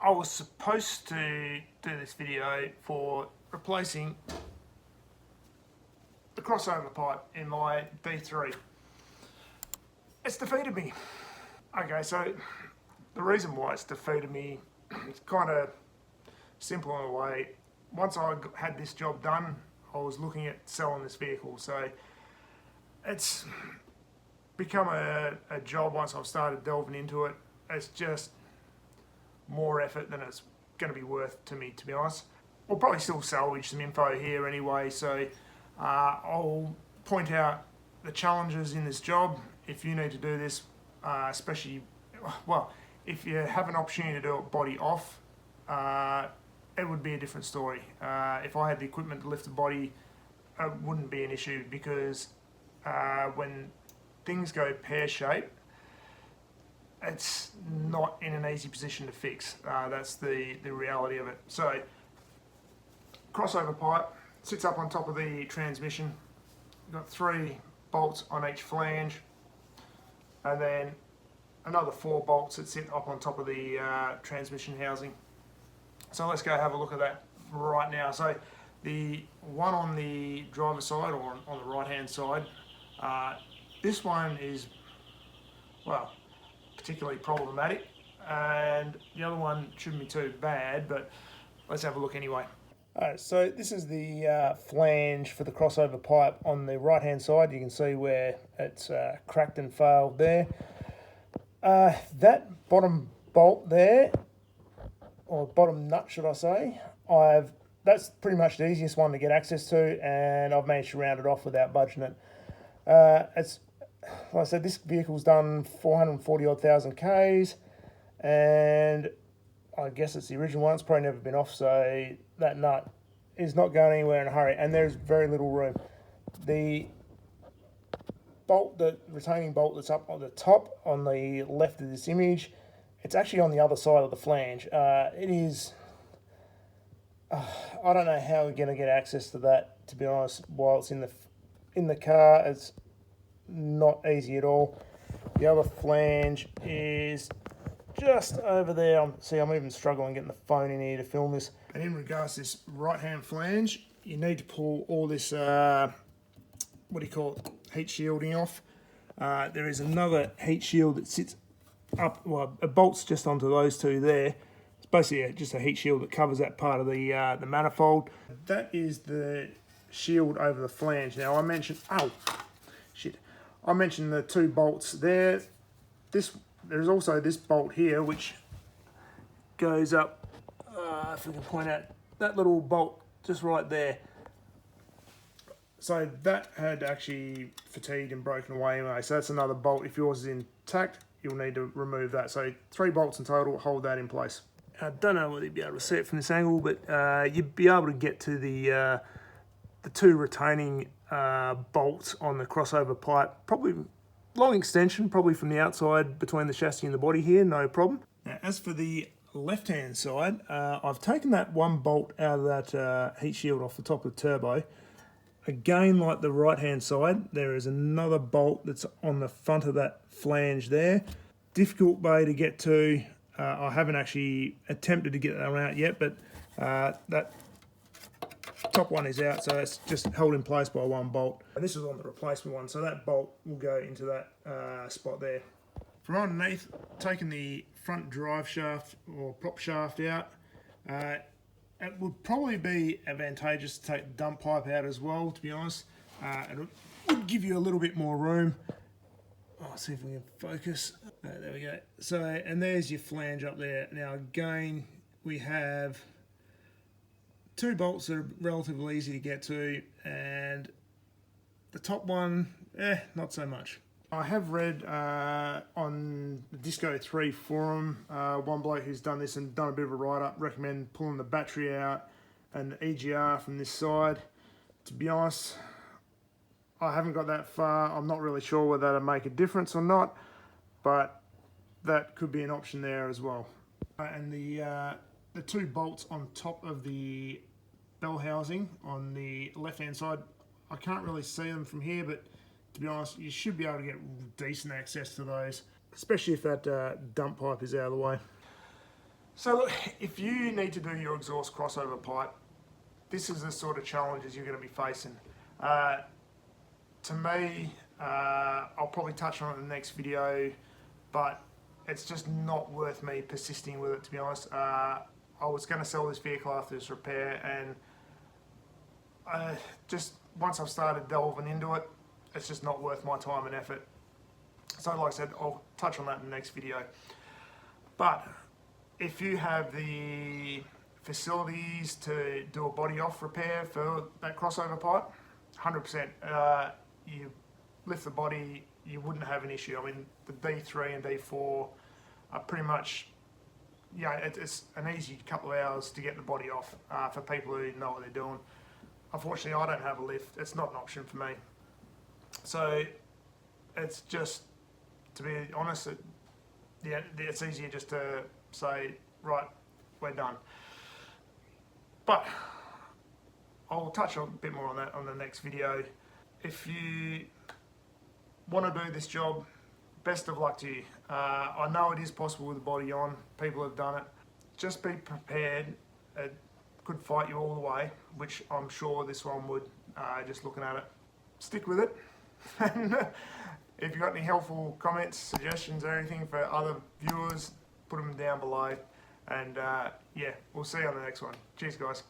I was supposed to do this video for replacing the crossover pipe in my D3. It's defeated me. Okay, so the reason why it's defeated me is kind of simple in a way. Once I had this job done, I was looking at selling this vehicle. So it's become a job once I've started delving into it. It's just more effort than it's going to be worth to me, to be honest. We'll probably still salvage some info here anyway, so I'll point out the challenges in this job. If you need to do this, especially, well, if you have an opportunity to do it body off, it would be a different story. If I had the equipment to lift the body, it wouldn't be an issue because when things go pear-shaped, it's not in an easy position to fix. That's the reality of it. So, crossover pipe sits up on top of the transmission. You've got 3 bolts on each flange, and then another 4 bolts that sit up on top of the transmission housing. So let's go have a look at that right now. So the one on the driver's side, or on the right hand side, this one is, well, particularly problematic, and the other one shouldn't be too bad, but let's have a look anyway. Alright, so this is the flange for the crossover pipe on the right hand side. You can see where it's cracked and failed there. That bottom bolt there, or bottom nut should I say, that's pretty much the easiest one to get access to, and I've managed to round it off without budging it. It's, like I said, this vehicle's done 440 odd thousand Ks, and I guess it's the original one. It's probably never been off, so that nut is not going anywhere in a hurry, and there's very little room. The bolt, the retaining bolt that's up on the top on the left of this image, it's actually on the other side of the flange. It is, I don't know how we're going to get access to that, to be honest, while it's in the car. It's not easy at all. The other flange is just over there. I'm even struggling getting the phone in here to film this. And in regards to this right hand flange, you need to pull all this, heat shielding off. There is another heat shield that sits up, well, it bolts just onto those 2 there. It's basically just a heat shield that covers that part of the manifold. That is the shield over the flange. Now I mentioned, I mentioned the 2 bolts there. There's also this bolt here which goes up, if we can point out, that little bolt just right there. So that had actually fatigued and broken away anyway, so that's another bolt. If yours is intact, you'll need to remove that. So 3 bolts in total, hold that in place. I don't know whether you'd be able to see it from this angle, but you'd be able to get to the 2 retaining bolts on the crossover pipe. Probably long extension, probably from the outside between the chassis and the body here, no problem. Now, as for the left-hand side, I've taken that 1 bolt out of that heat shield off the top of the turbo. Again, like the right-hand side, there is another bolt that's on the front of that flange there. Difficult bay to get to. I haven't actually attempted to get that one out yet, but that top one is out, so it's just held in place by 1 bolt. And this is on the replacement one, so that bolt will go into that spot there. From underneath, taking the front drive shaft or prop shaft out, it would probably be advantageous to take the dump pipe out as well, to be honest. It would give you a little bit more room. Let's see if we can focus. There we go. So, and there's your flange up there. Now again, we have 2 bolts that are relatively easy to get to, and the top one, not so much. I have read on the Disco 3 forum, one bloke who's done this and done a bit of a write-up, recommend pulling the battery out and the EGR from this side. To be honest, I haven't got that far. I'm not really sure whether that'll make a difference or not, but that could be an option there as well. And the 2 bolts on top of the bell housing on the left-hand side, I can't really see them from here, but to be honest, you should be able to get decent access to those, especially if that dump pipe is out of the way. So look, if you need to do your exhaust crossover pipe, this is the sort of challenges you're going to be facing. To me, I'll probably touch on it in the next video, but it's just not worth me persisting with it, to be honest. I was going to sell this vehicle after this repair, and just once I've started delving into it, it's just not worth my time and effort. So like I said, I'll touch on that in the next video. But if you have the facilities to do a body off repair for that crossover pipe, 100%, you lift the body, you wouldn't have an issue. I mean, the D3 and D4 are pretty much, yeah, it's an easy couple of hours to get the body off for people who know what they're doing. Unfortunately, I don't have a lift. It's not an option for me. So it's just, to be honest, it's easier just to say, right, we're done. But I'll touch on a bit more on that on the next video. If you want to do this job, best of luck to you. I know it is possible with the body on. People have done it. Just be prepared. It could fight you all the way, which I'm sure this one would, just looking at it. Stick with it. And if you've got any helpful comments, suggestions, or anything for other viewers, put them down below. And yeah, we'll see you on the next one. Cheers, guys.